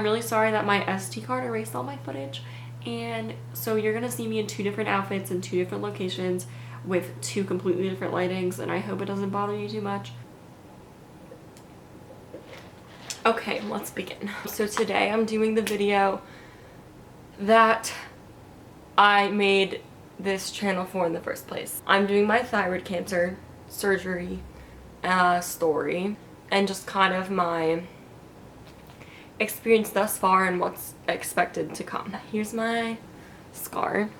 I'm really sorry that my SD card erased all my footage, and so you're gonna see me in 2 different outfits in 2 different locations with 2 completely different lightings, and I hope it doesn't bother you too much. Okay, let's begin. So today I'm doing the video that I made this channel for in the first place. I'm doing my thyroid cancer surgery story and just kind of my experience thus far and what's expected to come. Here's my scar.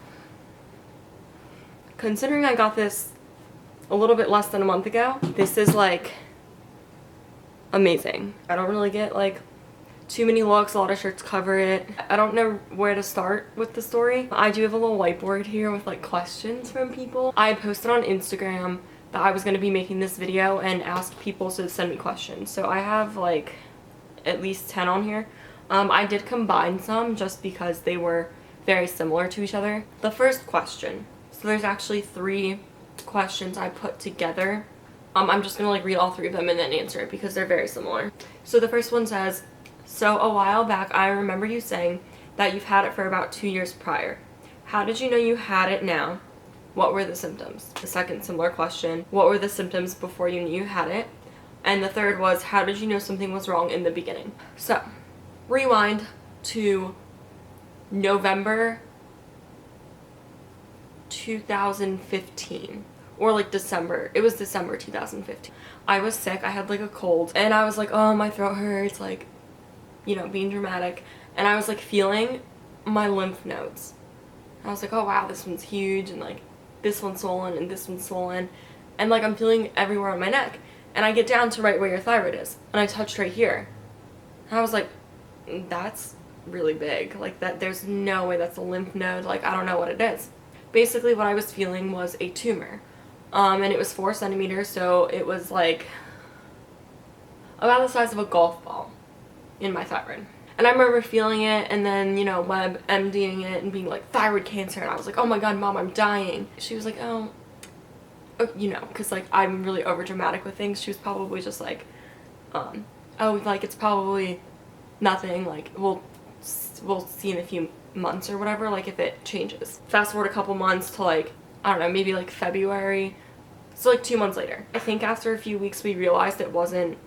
Considering I got this a little bit less than a month ago, this is like amazing. I don't really get like too many looks, a lot of shirts cover it. I don't know where to start with the story. I do have a little whiteboard here with like questions from people. I posted on Instagram that I was going to be making this video and asked people to send me questions. So I have like at least 10 on here. I did combine some just because they were very similar to each other. The first question, so there's actually 3 questions I put together. I'm just gonna like read all 3 of them and then answer it because they're very similar. So the first one says, so a while back I remember you saying that you've had it for about 2 years prior. How did you know you had it now? What were the symptoms? The second similar question, what were the symptoms before you knew you had it? And the third was, how did you know something was wrong in the beginning? So, rewind to November 2015. Or like December. It was December 2015. I was sick. I had like a cold. And I was like, oh, my throat hurts. Like, you know, being dramatic. And I was like feeling my lymph nodes. I was like, oh wow, this one's huge. And like, this one's swollen and this one's swollen. And like, I'm feeling everywhere on my neck. And I get down to right where your thyroid is. And I touched right here. And I was like, that's really big. Like that, there's no way that's a lymph node. Like, I don't know what it is. Basically what I was feeling was a tumor. And it was 4 centimeters, so it was like about the size of a golf ball in my thyroid. And I remember feeling it and then, you know, WebMDing it and being like, thyroid cancer. And I was like, oh my god, mom, I'm dying. She was like, oh, you know, because like I'm really over dramatic with things. She was probably just like, oh, like it's probably nothing, like we'll see in a few months or whatever, like if it changes. Fast forward a couple months to like, I don't know, maybe like February, so like 2 months later. I think after a few weeks we realized it wasn't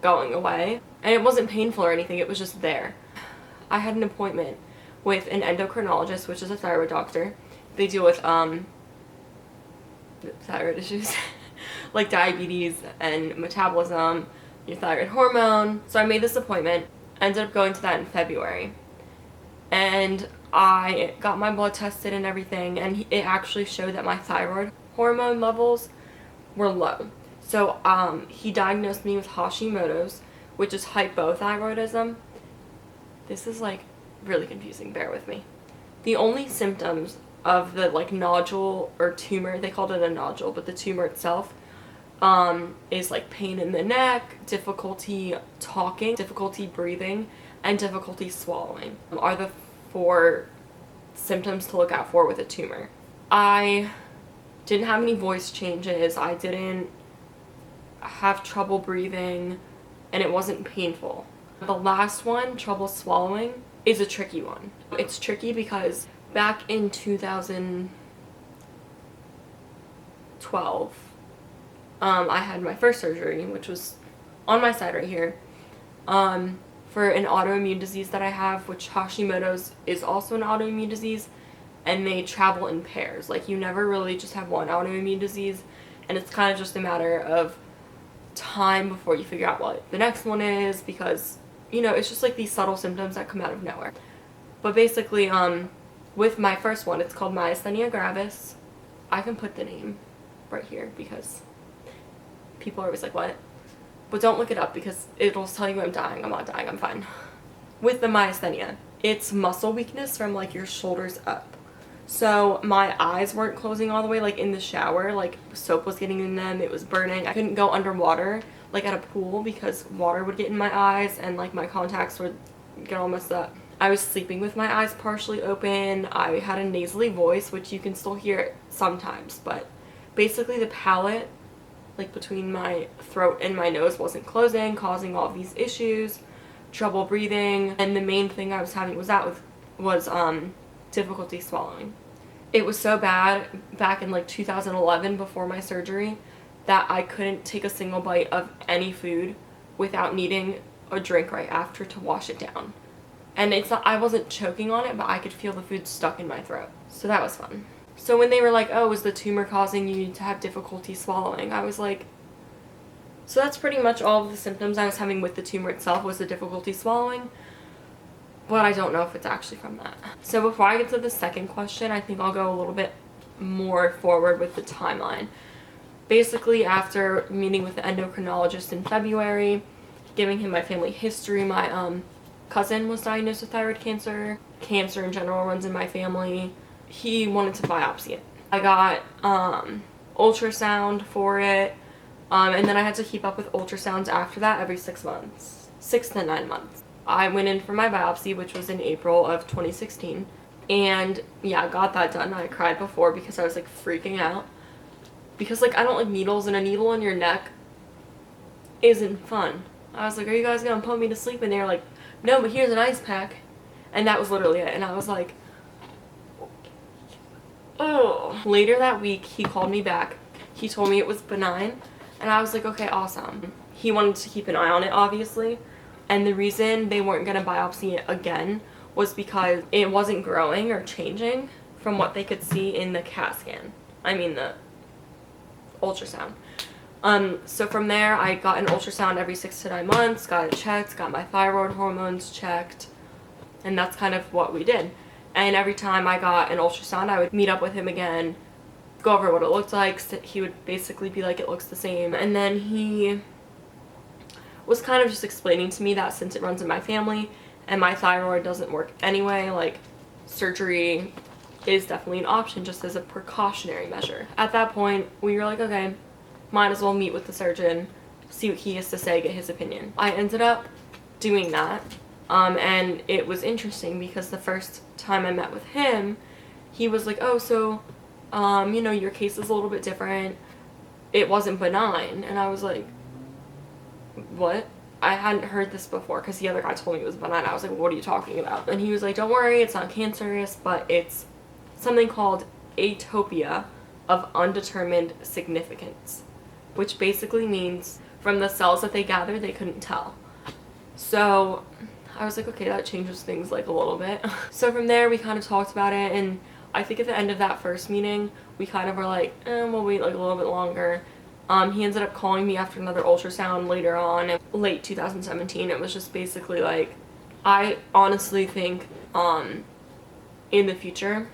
going away, and it wasn't painful or anything, it was just there. I had an appointment with an endocrinologist, which is a thyroid doctor. They deal with thyroid issues like diabetes and metabolism, your thyroid hormone. So I made this appointment, ended up going to that in February, and I got my blood tested and everything, and it actually showed that my thyroid hormone levels were low. So he diagnosed me with Hashimoto's, which is hypothyroidism. This is like really confusing, bear with me. The only symptoms of the like nodule or tumor, they called it a nodule, but the tumor itself is like pain in the neck, difficulty talking, difficulty breathing, and difficulty swallowing are the 4 symptoms to look out for with a tumor. I didn't have any voice changes, I didn't have trouble breathing, and it wasn't painful. The last one, trouble swallowing, is a tricky one. It's tricky because back in 2012, I had my first surgery, which was on my side right here, for an autoimmune disease that I have, which Hashimoto's is also an autoimmune disease, and they travel in pairs. Like, you never really just have one autoimmune disease, and it's kind of just a matter of time before you figure out what the next one is, because, you know, it's just like these subtle symptoms that come out of nowhere. But basically, with my first one, it's called myasthenia gravis. I can put the name right here because people are always like, what? But don't look it up because it'll tell you I'm dying. I'm not dying, I'm fine. With the myasthenia, it's muscle weakness from like your shoulders up. So my eyes weren't closing all the way, like in the shower, like soap was getting in them, it was burning. I couldn't go underwater, like at a pool, because water would get in my eyes and like my contacts would get all messed up. I was sleeping with my eyes partially open. I had a nasally voice, which you can still hear sometimes, but basically the palate, like between my throat and my nose, wasn't closing, causing all of these issues. trouble breathing, and the main thing I was having was difficulty swallowing. It was so bad back in like 2011 before my surgery that I couldn't take a single bite of any food without needing a drink right after to wash it down. And it's not, I wasn't choking on it, but I could feel the food stuck in my throat. So that was fun. So when they were like, oh, is the tumor causing you to have difficulty swallowing? I was like, so that's pretty much all of the symptoms I was having with the tumor itself was the difficulty swallowing. But I don't know if it's actually from that. So before I get to the second question, I think I'll go a little bit more forward with the timeline. Basically, after meeting with the endocrinologist in February, giving him my family history, my cousin was diagnosed with thyroid cancer. Cancer in general runs in my family. He wanted to biopsy it. I got ultrasound for it, and then I had to keep up with ultrasounds after that every 6 months. 6 to 9 months. I went in for my biopsy, which was in April of 2016, and yeah, got that done. I cried before because I was like freaking out. Because like I don't like needles, and a needle in your neck isn't fun. I was like, are you guys gonna put me to sleep? And they were like, no, but here's an ice pack. And that was literally it. And I was like, oh. Later that week, he called me back. He told me it was benign. And I was like, okay, awesome. He wanted to keep an eye on it, obviously. And the reason they weren't going to biopsy it again was because it wasn't growing or changing from what they could see in the CAT scan. I mean the ultrasound. So from there, I got an ultrasound every 6 to 9 months, got it checked, got my thyroid hormones checked, and that's kind of what we did. And every time I got an ultrasound, I would meet up with him again, go over what it looked like. He would basically be like, it looks the same. And then he was kind of just explaining to me that since it runs in my family and my thyroid doesn't work anyway, like surgery is definitely an option just as a precautionary measure. At that point, we were like, okay, might as well meet with the surgeon, see what he has to say, get his opinion. I ended up doing that, and it was interesting because the first time I met with him, he was like, oh, so, you know, your case is a little bit different. It wasn't benign. And I was like, what? I hadn't heard this before because the other guy told me it was benign. I was like, what are you talking about? And he was like, don't worry, it's not cancerous, but it's something called atopia of undetermined significance, which basically means from the cells that they gathered, they couldn't tell. So I was like, okay, that changes things like a little bit. So from there, we kind of talked about it, and I think at the end of that first meeting, we kind of were like, we'll wait like a little bit longer. He ended up calling me after another ultrasound later on in late 2017. It was just basically like, I honestly think in the future,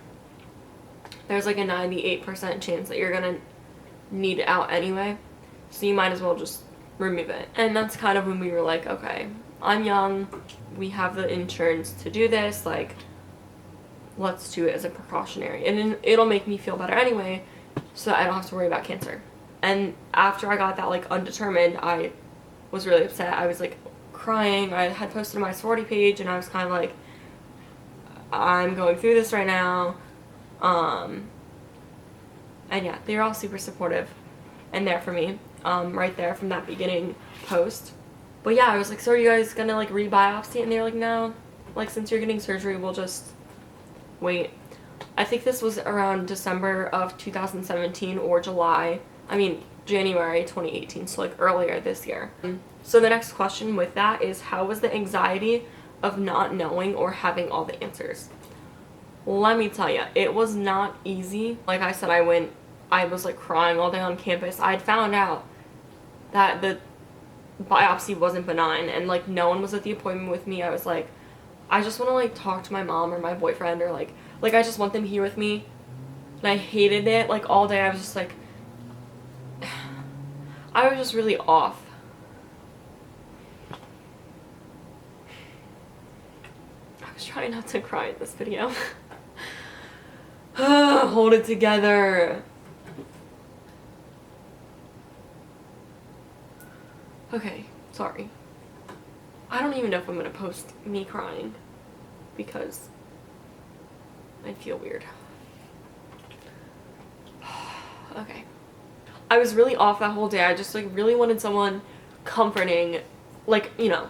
there's like a 98% chance that you're gonna need it out anyway. So you might as well just remove it. And that's kind of when we were like, okay, I'm young, we have the insurance to do this, like, let's do it as a precautionary. And it'll make me feel better anyway, so I don't have to worry about cancer. And after I got that, like, undetermined, I was really upset. I was, like, crying. I had posted on my sorority page, and I was kind of like, I'm going through this right now. And yeah, they were all super supportive and there for me, right there from that beginning post. But yeah, I was like, so are you guys gonna, like, re-biopsy it? And they were like, no, like, since you're getting surgery, we'll just wait. I think this was around December of 2017 or January 2018, so like earlier this year. So the next question with that is, how was the anxiety of not knowing or having all the answers? Let me tell you, it was not easy. Like I said, I was like crying all day on campus. I'd found out that the biopsy wasn't benign, and like no one was at the appointment with me. I was like, I just want to like talk to my mom or my boyfriend, or like I just want them here with me. And I hated it. Like all day I was just like, I was just really off. I was trying not to cry in this video. Hold it together. Okay, sorry. I don't even know if I'm gonna post me crying because I feel weird. Okay. I was really off that whole day. I just like really wanted someone comforting, like, you know,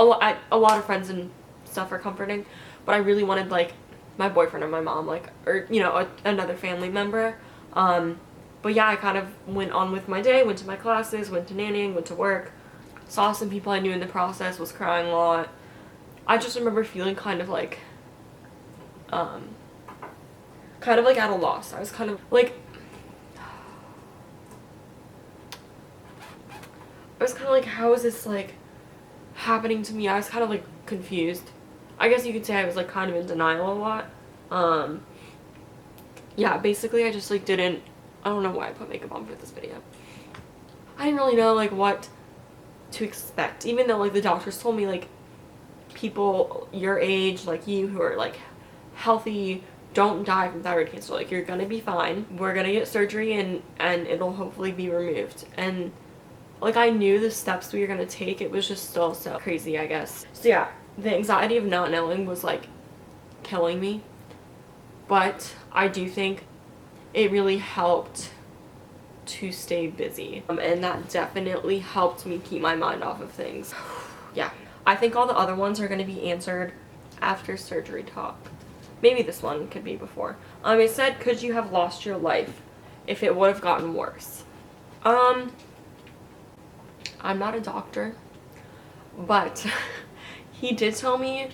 a lot of friends and stuff are comforting, but I really wanted like my boyfriend or my mom, like, or you know, another family member. But yeah, I kind of went on with my day, went to my classes, went to nannying, went to work, saw some people I knew in the process, was crying a lot. I just remember feeling kind of like at a loss. I was kind of like, how is this like happening to me? I was kind of like confused. I guess you could say I was like kind of in denial a lot. Yeah, basically I just like didn't, I don't know why I put makeup on for this video. I didn't really know like what to expect, even though like the doctors told me like people your age, like you, who are like healthy, don't die from thyroid cancer. Like, you're gonna be fine. We're gonna get surgery and it'll hopefully be removed. And like, I knew the steps we were gonna take. It was just still so crazy, I guess. So yeah, the anxiety of not knowing was like killing me, but I do think it really helped to stay busy, and that definitely helped me keep my mind off of things. Yeah, I think all the other ones are going to be answered after surgery talk. Maybe this one could be before. It said, could you have lost your life if it would have gotten worse? I'm not a doctor, but he did tell me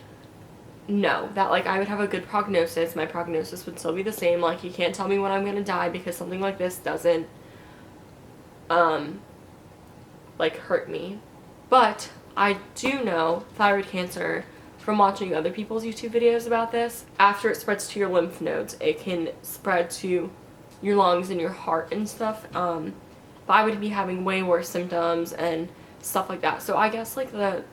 no, that like I would have a good prognosis. My prognosis would still be the same. Like, he can't tell me when I'm gonna die, because something like this doesn't like hurt me. But I do know thyroid cancer from watching other people's YouTube videos about this. After it spreads to your lymph nodes, it can spread to your lungs and your heart and stuff. But I would be having way worse symptoms and stuff like that. So I guess like the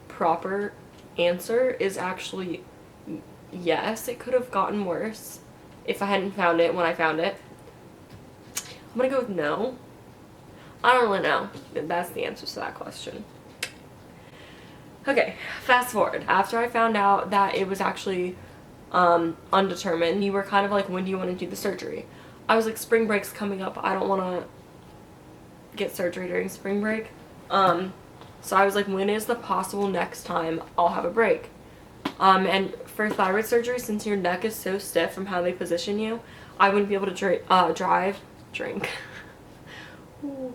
proper answer is actually yes, it could have gotten worse if I hadn't found it when I found it. I'm gonna go with no. I don't really know. That's the answer to that question. Okay, fast forward. After I found out that it was actually undetermined, you were kind of like, when do you want to do the surgery? I was like, spring break's coming up. I don't want to get surgery during spring break. So I was like, when is the possible next time I'll have a break? And for thyroid surgery, since your neck is so stiff from how they position you, I wouldn't be able to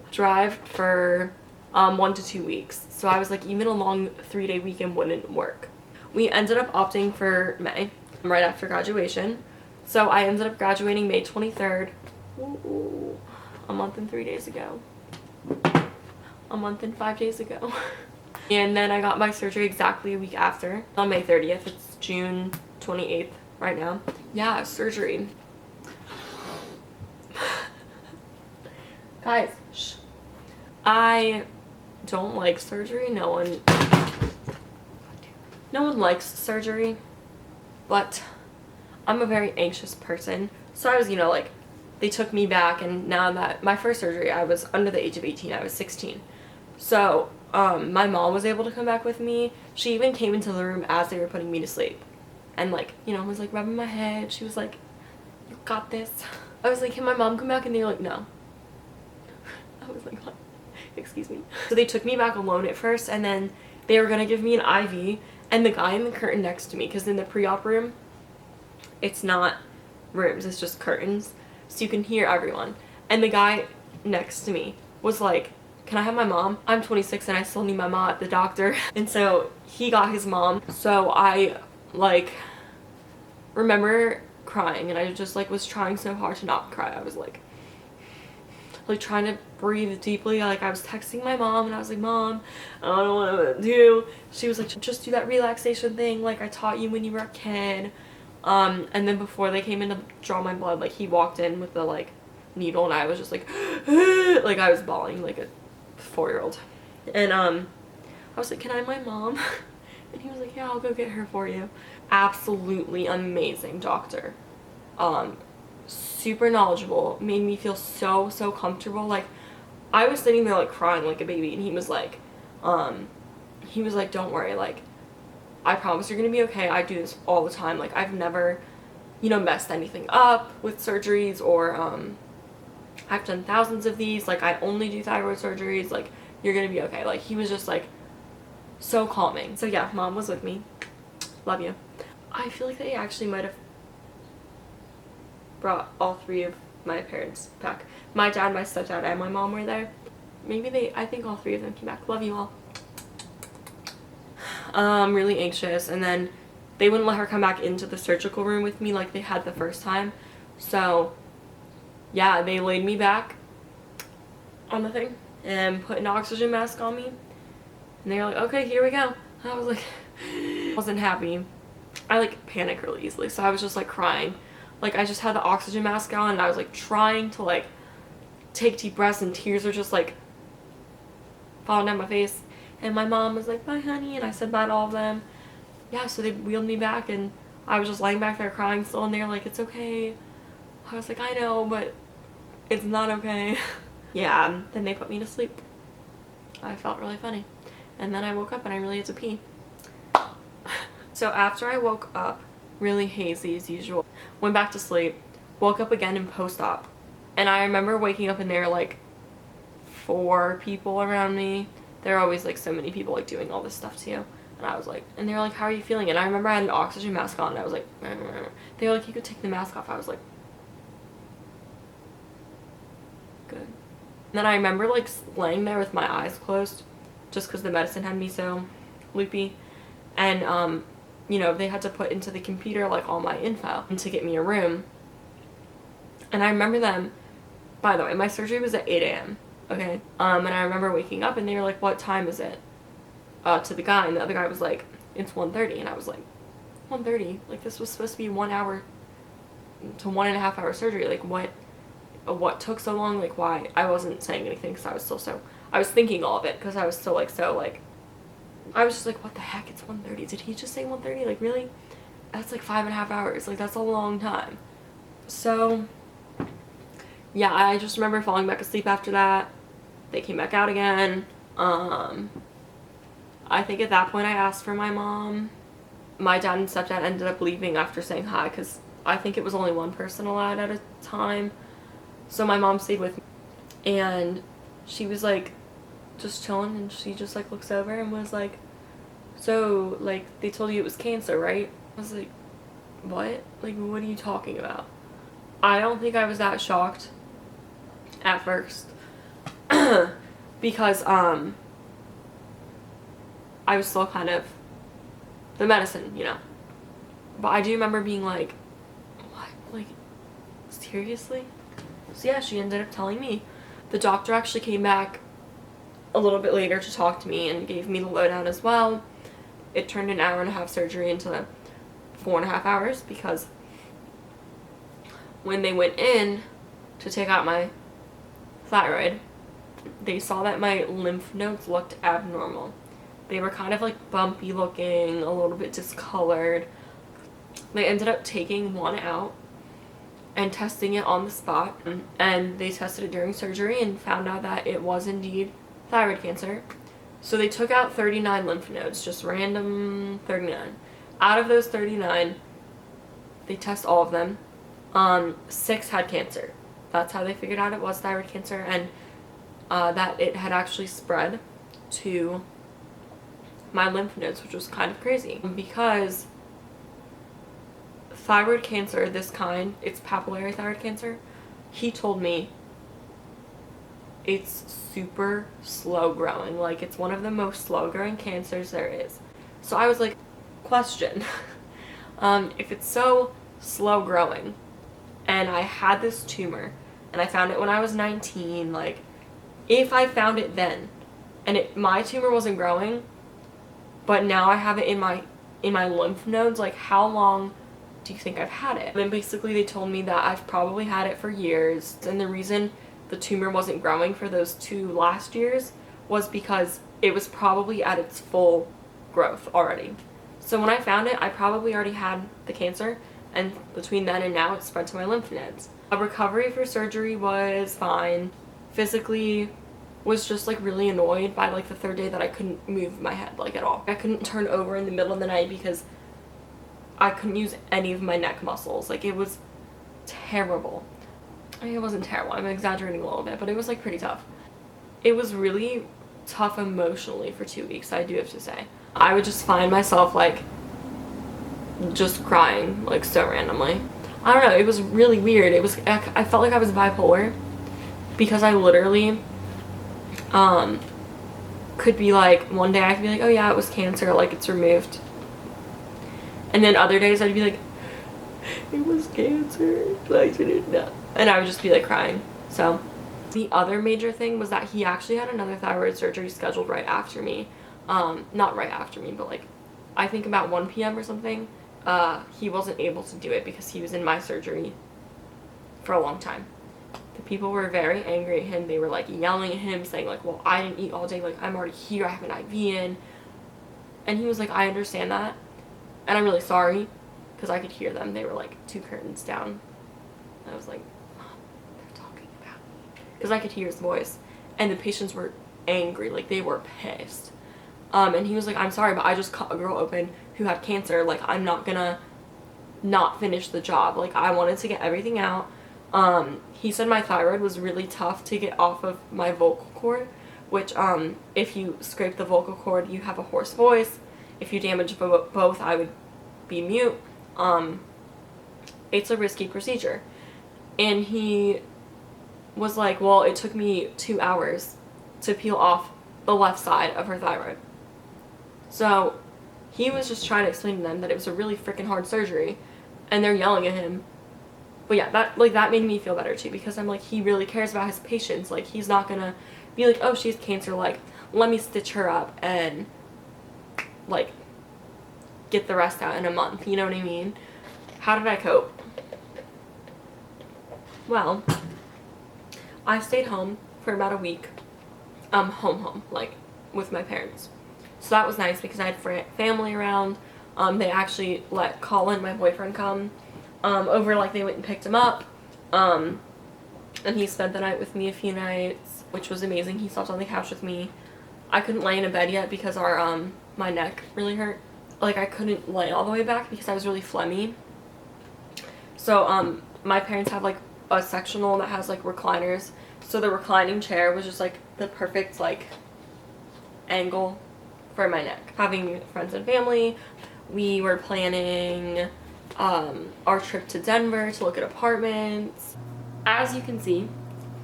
drive for 1 to 2 weeks. So I was like, even a long 3-day weekend wouldn't work. We ended up opting for May, right after graduation. So I ended up graduating May 23rd, a month and 3 days ago. A month and 5 days ago. And then I got my surgery exactly a week after, on May 30th. It's June 28th right now. Yeah, surgery. Guys, shh. I don't like surgery. No one likes surgery, but I'm a very anxious person. So I was, you know, like, they took me back, and now that my first surgery, I was under the age of 18. I was 16. So my mom was able to come back with me. She even came into the room as they were putting me to sleep, and like, you know, was like rubbing my head. She was like, you got this. I was like, can my mom come back? And they were like, no. I was like, what? Excuse me. So they took me back alone at first, and then they were gonna give me an IV, and the guy in the curtain next to me, because in the pre-op room, it's not rooms, it's just curtains, so you can hear everyone. And the guy next to me was like, can I have my mom? I'm 26 and I still need my mom at the doctor. And so he got his mom. So I like remember crying, and I just like was trying so hard to not cry. I was like trying to breathe deeply. Like, I was texting my mom, and I was like, Mom, I don't know what I'm gonna do. She was like, just do that relaxation thing like I taught you when you were a kid. And then before they came in to draw my blood, like, he walked in with the like needle, and I was just like like I was bawling like a 4-year-old. And I was like, can I have my mom? And he was like, yeah, I'll go get her for you. Absolutely amazing doctor. Super knowledgeable, made me feel so comfortable. Like, I was sitting there like crying like a baby, and he was like, don't worry, like, I promise you're gonna be okay. I do this all the time. Like, I've never, you know, messed anything up with surgeries, or I've done thousands of these. Like, I only do thyroid surgeries. Like, you're gonna be okay. Like, he was just like So calming. So yeah, mom was with me. Love you. I feel like they actually might have brought all three of my parents back. My dad, my stepdad, and my mom were there. Maybe I think all three of them came back. Love you all. Really anxious, and then they wouldn't let her come back into the surgical room with me like they had the first time. So yeah, they laid me back on the thing and put an oxygen mask on me, and they were like, okay, here we go. I was like, wasn't happy. I like panic really easily, so I was just like crying. Like I just had the oxygen mask on and I was like trying to like take deep breaths, and tears were just like falling down my face. And my mom was like, bye honey, and I said bye to all of them. Yeah, so they wheeled me back, and I was just lying back there crying still, and they were like, it's okay. I was like, I know, but it's not okay. Yeah, then they put me to sleep. I felt really funny. And then I woke up and I really had to pee. So after I woke up, really hazy as usual, went back to sleep, woke up again in post-op. And I remember waking up and there were like 4 people around me. There are always like so many people like doing all this stuff to you. And I was like, and they were like, how are you feeling? And I remember I had an oxygen mask on, and I was like, they were like, you could take the mask off. I was like, good. And then I remember like laying there with my eyes closed, just because the medicine had me so loopy. And you know, they had to put into the computer like all my info to get me a room. And I remember them, by the way, my surgery was at 8 a.m. Okay. And I remember waking up and they were like, what time is it? To the guy, and the other guy was like, it's 1:30, and I was like, 1:30? Like this was supposed to be 1 hour to 1.5 hour surgery. Like what took so long? Like why? I wasn't saying anything because I was still so, I was thinking all of it because I was still like so like, I was just like, what the heck, it's 1:30. Did he just say 1:30? Like really? That's like 5.5 hours. Like that's a long time. So yeah, I just remember falling back asleep after that. They came back out again. I think at that point I asked for my mom. My dad and stepdad ended up leaving after saying hi because I think it was only one person allowed at a time. So my mom stayed with me, and she was like just chilling, and she just like looks over and was like, so like they told you it was cancer, right? I was like, what? Like what are you talking about? I don't think I was that shocked at first because I was still kind of the medicine, you know. But I do remember being like, what? Like, seriously? So yeah, she ended up telling me. The doctor actually came back a little bit later to talk to me and gave me the lowdown as well. It turned an 1.5-hour surgery into 4.5 hours because when they went in to take out my thyroid, they saw that my lymph nodes looked abnormal. They were kind of like bumpy looking, a little bit discolored. They ended up taking one out and testing it on the spot, and they tested it during surgery and found out that it was indeed thyroid cancer. So they took out 39 lymph nodes, just random 39. Out of those 39, they test all of them. 6 had cancer. That's how they figured out it was thyroid cancer, and that it had actually spread to my lymph nodes, which was kind of crazy because thyroid cancer, this kind, it's papillary thyroid cancer, he told me it's super slow growing. Like it's one of the most slow growing cancers there is. So I was like, question, if it's so slow growing and I had this tumor and I found it when I was 19, like if I found it then and my tumor wasn't growing, but now I have it in my lymph nodes, like how long do you think I've had it? And then basically they told me that I've probably had it for years, and the reason the tumor wasn't growing for those 2 last years was because it was probably at its full growth already. So when I found it, I probably already had the cancer, and between then and now it spread to my lymph nodes. A recovery for surgery was fine. Physically was just like really annoyed by like the 3rd day that I couldn't move my head like at all. I couldn't turn over in the middle of the night because I couldn't use any of my neck muscles. Like it was terrible. I mean, it wasn't terrible, I'm exaggerating a little bit, but it was like pretty tough. It was really tough emotionally for 2 weeks, I do have to say. I would just find myself like just crying like so randomly. I don't know, it was really weird. I felt like I was bipolar because I literally could be like, one day I could be like, oh yeah, it was cancer, like it's removed, and then other days I'd be like, it was cancer, I didn't know, and I would just be like crying. So the other major thing was that he actually had another thyroid surgery scheduled right after me. Not right after me, but like I think about 1 p.m. or something. He wasn't able to do it because he was in my surgery for a long time. The people were very angry at him. They were like yelling at him, saying like, well, I didn't eat all day, like I'm already here, I have an IV in. And he was like, I understand that, and I'm really sorry, because I could hear them. They were like 2 curtains down. And I was like, Mom, they're talking about me, because I could hear his voice. And the patients were angry, like they were pissed. And he was like, I'm sorry, but I just cut a girl open who had cancer, like I'm not gonna not finish the job, like I wanted to get everything out. He said my thyroid was really tough to get off of my vocal cord, which if you scrape the vocal cord you have a hoarse voice. If you damage both, I would be mute. It's a risky procedure. And he was like, well, it took me 2 hours to peel off the left side of her thyroid. So he was just trying to explain to them that it was a really freaking hard surgery, and they're yelling at him. But yeah, that made me feel better too, because I'm like, he really cares about his patients. Like he's not gonna be like, oh, she's cancer, like let me stitch her up and like get the rest out in a month, you know what I mean? How did I cope? Well, I stayed home for about a week, home, like with my parents. So that was nice because I had family around. They actually let Colin, my boyfriend, come over, like they went and picked him up. And he spent the night with me a few nights, which was amazing. He slept on the couch with me. I couldn't lay in a bed yet because my neck really hurt. Like I couldn't lay all the way back because I was really phlegmy. So my parents have like a sectional that has like recliners. So the reclining chair was just like the perfect like angle for my neck. Having friends and family, we were planning our trip to Denver to look at apartments. As you can see,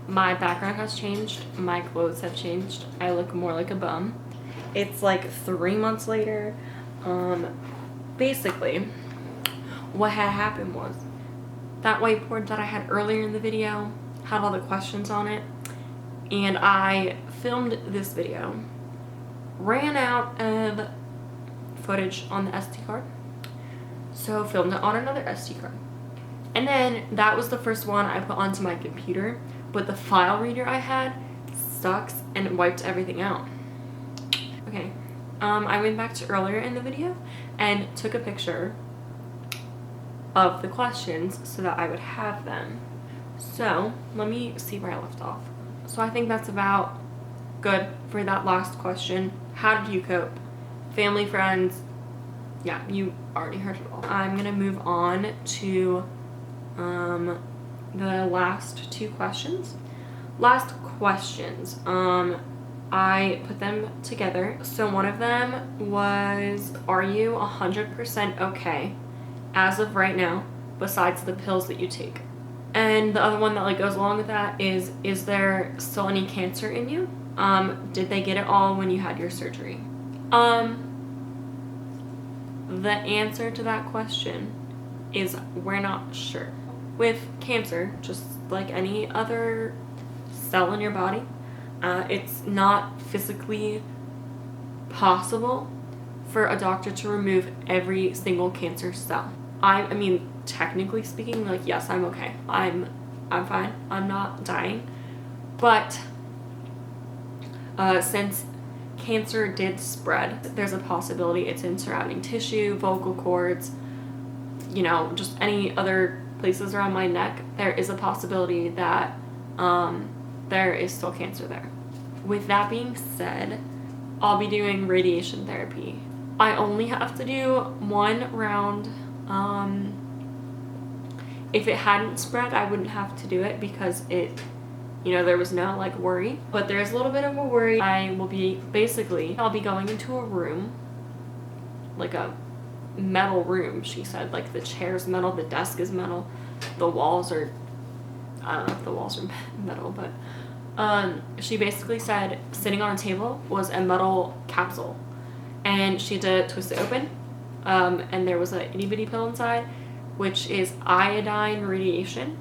my background has changed, my clothes have changed, I look more like a bum. It's like 3 months later. Basically what had happened was that whiteboard that I had earlier in the video had all the questions on it, and I filmed this video, ran out of footage on the SD card, so filmed it on another SD card, and then that was the first one I put onto my computer, but the file reader I had sucks and it wiped everything out. Okay, I went back to earlier in the video and took a picture of the questions so that I would have them. So let me see where I left off. So I think that's about good for that last question. How did you cope? Family, friends, yeah, you already heard it all. I'm gonna move on to the last 2 questions. Last questions, I put them together. So one of them was, are you 100% okay as of right now, besides the pills that you take? And the other one that like goes along with that is there still any cancer in you? Did they get it all when you had your surgery? The answer to that question is we're not sure. With cancer, just like any other cell in your body, it's not physically possible for a doctor to remove every single cancer cell. I mean, technically speaking, like, yes, I'm okay. I'm fine. I'm not dying. But since cancer did spread, there's a possibility it's in surrounding tissue, vocal cords, you know, just any other places around my neck. There is a possibility that there is still cancer there. With that being said, I'll be doing radiation therapy. I only have to do 1 round. If it hadn't spread, I wouldn't have to do it because it You know, there was no like worry, but there's a little bit of a worry. I'll be going into a room, like a metal room, she said. Like the chair's metal, the desk is metal, the walls are, I don't know if the walls are metal, but she basically said sitting on a table was a metal capsule, and she had to twist it open, and there was a itty bitty pill inside, which is iodine radiation,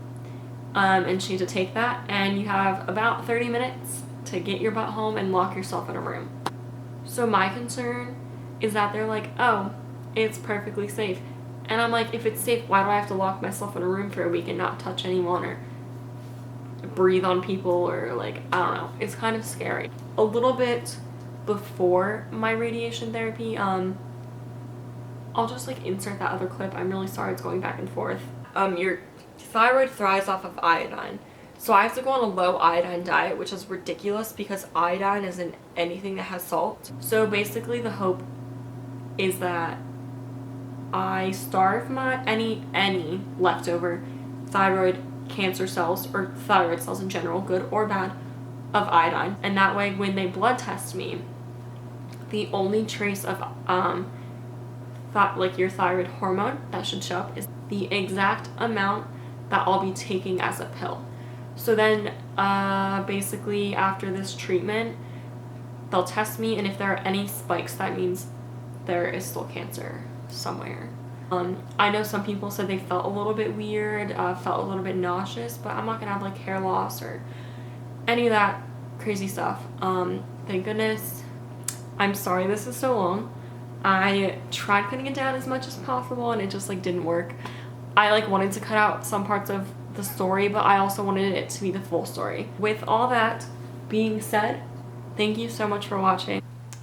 and she had to take that, and you have about 30 minutes to get your butt home and lock yourself in a room. So my concern is that they're like, oh, it's perfectly safe. And I'm like, if it's safe, why do I have to lock myself in a room for a week and not touch anyone or breathe on people, or like, I don't know. It's kind of scary. A little bit before my radiation therapy, I'll just like insert that other clip. I'm really sorry it's going back and forth. Your thyroid thrives off of iodine. So I have to go on a low iodine diet, which is ridiculous because iodine is in anything that has salt. So basically the hope is that I starve my any leftover thyroid cancer cells, or thyroid cells in general, good or bad, of iodine. And that way when they blood test me, the only trace of like your thyroid hormone that should show up is the exact amount that I'll be taking as a pill. So then basically after this treatment, they'll test me, and if there are any spikes, that means there is still cancer somewhere. I know some people said they felt a little bit weird, felt a little bit nauseous, but I'm not gonna have like hair loss or any of that crazy stuff. Thank goodness. I'm sorry this is so long. I tried cutting it down as much as possible and it just like didn't work. I like wanted to cut out some parts of the story, but I also wanted it to be the full story. With all that being said, thank you so much for watching.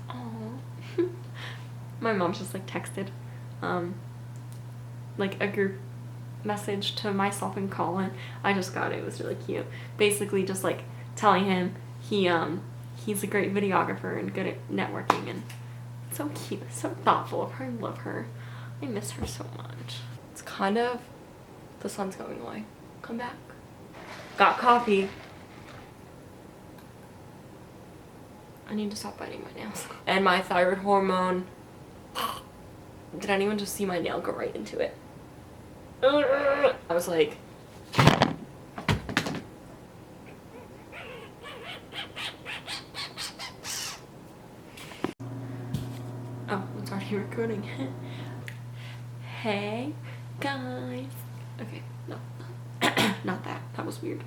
Aww. My mom just like texted like a group message to myself and Colin. I just got it. It was really cute. Basically just like telling him he's a great videographer and good at networking, and so cute, so thoughtful of her. I love her. I miss her so much. It's kind of, the sun's going away. Come back. Got coffee. I need to stop biting my nails. And my thyroid hormone. Did anyone just see my nail go right into it? I was like, oh, it's already recording. Hey guys. Okay, no. Not that. That was weird.